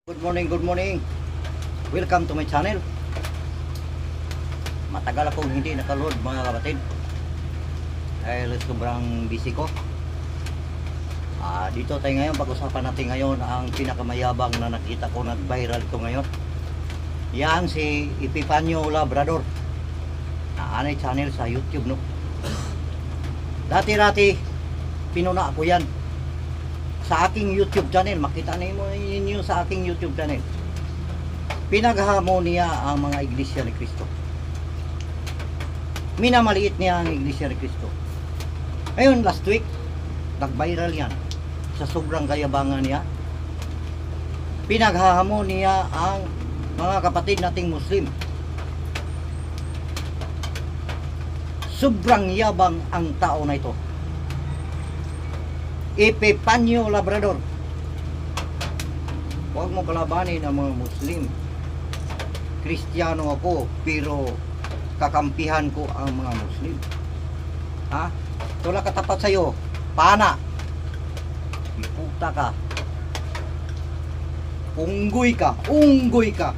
Good morning, good morning. Welcome to my channel. Matagal akong hindi nakaload mga kapatid. Dahil sobrang busy ko. Dito tayo ngayon, pag-usapan natin ngayon ang pinakamayabang na nakita ko, nag-viral ito ngayon. Yan si Epifanio Labrador. Anay channel sa YouTube, no? Dati-dati, pinuna ako yan. Sa aking YouTube channel, makita ninyo sa aking YouTube channel. Pinaghamon niya ang mga iglesia ni Cristo. Minamaliit niya ang iglesia ni Cristo. Ngayon, last week, nag-viral yan. Sa sobrang kayabangan niya, pinaghahamon niya ang mga kapatid nating Muslim. Sobrang yabang ang tao na ito. Epifanio Labrador. Huwag mo kalabanin ang mga Muslim. Kristiyano ako, pero kakampihan ko ang mga Muslim. Wala katapat sa'yo. Pana. Iputa ka. Unggoy ka. Unggoy ka.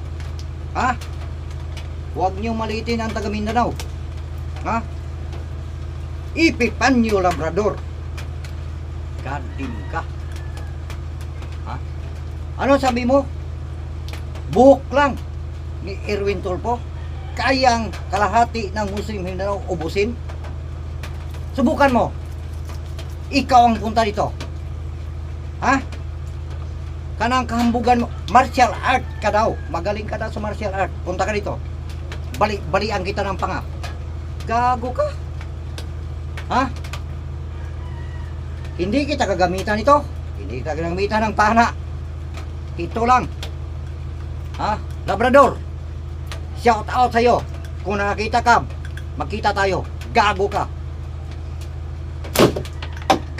Huwag niyo maliitin ang taga Mindanao. Epifanio Labrador. Gardim ka. Ano sabi mo? Buhok lang ni Erwin Tulfo kayang kalahati ng Muslim Mindanao ubusin? Subukan mo. Ikaw ang punta dito. Kanang kahambugan mo, martial art ka daw. Magaling ka daw sa martial art. Punta ka dito. Balian kita ng panga. Gago ka. Hindi kita kagamitan ito. Hindi kita gagamitan ng pana. Ito lang. Labrador. Shout out sa'yo. Kung nakakita ka, magkita tayo. Gago ka.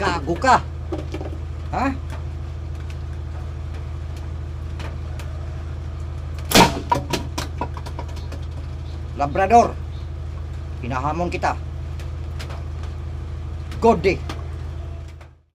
Gago ka. Labrador. Hinahamon kita. God day.